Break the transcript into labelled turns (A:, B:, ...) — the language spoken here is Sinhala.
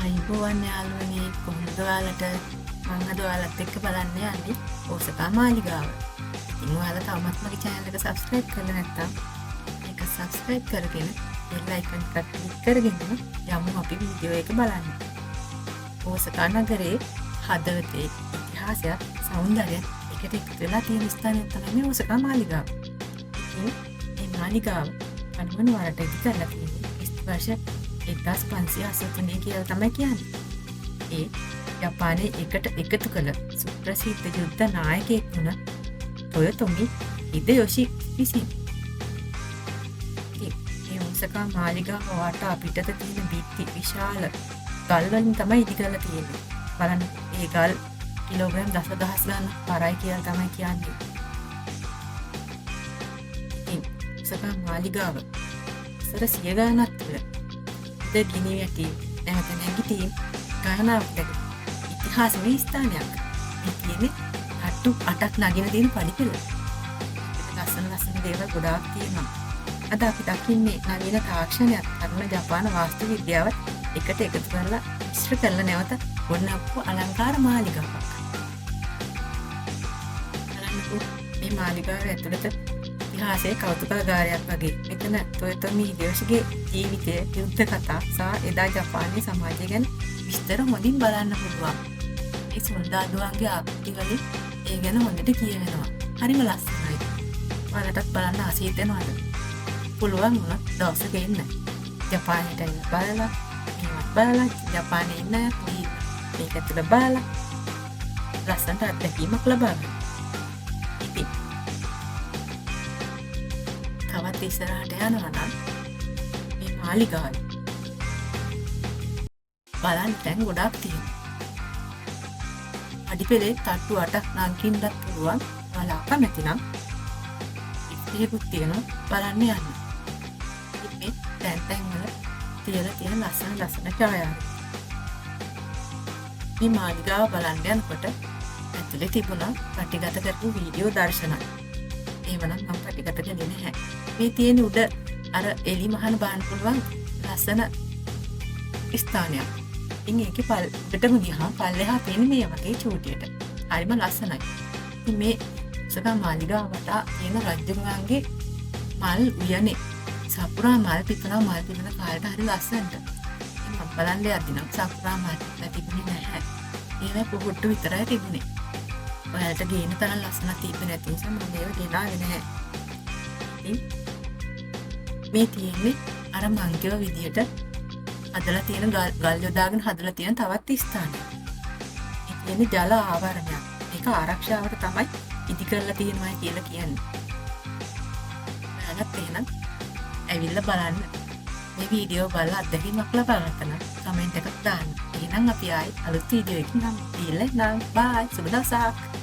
A: අයිබෝවන් යාළුවනේ කොහොමද ඔයාලට මම අද ඔයාලත් එක්ක බලන්න යන්නේ ඕසකා මාලිගාව. ඉතින් ඔයාලා තවමත් මගේ channel එක subscribe කරලා නැත්නම් ඒක subscribe කරගෙන bell icon එක click කරගෙන යමු අපි වීඩියෝ එක බලන්න. ඕසකා නගරේ හදවතේ ඉතිහාසය සෞන්දර්යය එකට එකතු වෙලා තියෙන ස්ථානය තමයි ඕසකා මාලිගාව. ඉතින් මේ මාලිගාව අනුමන වලට ඉදි කරලා තියෙන්නේ ස්ථවර්ෂ 1583 කියලා තමයි කියන්නේ. ඒ ජපානයේ එකට එකතු කළ සුප්‍රසිද්ධ යුද්ධ නායකයෙක් වුණ ටොයොතොමි හිදයොෂි විසින්. මේ ඕසකා මාලිගාව වටා පිටත තියෙන බිත්ති විශාල ගල් වලින් තමයි ඉදි කරලා තියෙන්නේ. බලන්න මේ ගල් කිලෝග්‍රෑම් දසදහස් ගණන් පරයි කියලා තමයි කියන්නේ. ඉතින් ඕසකා මාලිගාව සර සිය ගණනක් තුළ ගිනි වැටි නැවත නැගිටීම් ගණනාවක් දැක ඉතිහාසමය ස්ථානයක්. මේ තියෙන්නේ අට්ටු 8ක් නගින තියෙන පඩිපෙළ. ලස්සන දේවල් ගොඩාක් තියෙනවා. අද අපි දකින්නේ නවීන තාක්ෂණයක් අරුණ ජපාන වාස්තු විද්‍යාවත් එකට එකතු කරලා මිශ්‍ර කරලා නැවත ගොඩනගපු අලංකාර මාලිගාවක්. බලන්නකෝ මේ මාලිගාව ඇතුළත ඉතිහාසයේ කෞතුකාගාරයක් වගේ. මෙතන ටොයොතොමි හිදයොෂිගේ ජීවිතය, යුද්ධ කතා සහ එදා ජපානයේ සමාජය ගැන විස්තර හොඳින් බලන්න පුළුවන්. මේ සොල්දාදුවන්ගේ ආකෘති වලින් ඒ ගැන හොඳට කියවෙනවා. හරිම ලස්සනයි. ඔයාලටත් බලන්න ආසයි වෙනවද? පුළුවන් වුණොත් දවසක එන්න. ජපානයට එන්න බලලා, මේවත් බලලා, ජපානයේ ඉන්න මේක ඇතුළ බලලා ලස්සනට අත්දැකීමක් ලබා ගන්න. ඉතින් තවත් ඉස්සරහට යනවා නම් මේ මාලිගාවේ බලන්න තැන් ගොඩාක් තියෙනවා. අඩිපෙළේ තට්ටු 8ක් නගින්නත් පුළුවන්. ඔයාලා කැමති නම් ඉතිරිකුත් තියෙනවා බලන්න යන්න. ඉතින් මේ තැන් වල තියලා තියෙන ලස්සන ඡායාරූප. මේ මාලිගාව බලන්න යනකොට ඇතුලේ තිබුණා පටිගත කරපු වීඩියෝ දර්ශනයක්. ඒවනම් මම පටිගත කළේ නැහැ. මේ තියෙන උඩ අර එලි මහන බාන්න පුළුවන් ලස්සන ස්ථානයක්. ඉතින් ඒකේ පිටම ගියාම පල්ලෙහා තියෙන මේ වගේ චූටියට. හරිම ලස්සනයි. ඉතින් මේ ඕසකා මාලිගාව වටා තියෙන රජුරුවන්ගේ මල් උයනේ සපුරා මල් පිපෙන කාලේට හරි ලස්සනට. ඉතින් මම බලන්න යද්දි නම් සපුරා මල් තිබුණේ නැහැ. ඒවා පොහොට්ටු විතරයි තිබුණේ. ඔයාලට ගේන තරම් ලස්සනක් තිබ්බේ නැති නිසා මම ඒව ගෙනාවේ නැහැ. මේ තියෙන්නේ අර මංගව විදියට හදලා තියෙන ගල් යොදාගෙන හදලා තියෙන තවත් ස්ථානයක්. මේ තියෙන්නේ ජල ආවරණයක්. මේක ආරක්ෂාවට තමයි ඉදි කරලා තියෙනවා කියලා කියන්නේ. ඔයාලත් එහෙනම් ඇවිල්ලා බලන්න. මේ වීඩියෝ බලලා අත්දැකීමක් ලබා ගන්න කමෙන්ට් එකක් දාන්න. එහෙනම් අපි ආයි අලුත් වීඩියෝ එකකින් හම්බෙන්න. බයි. සුබ දවසක්.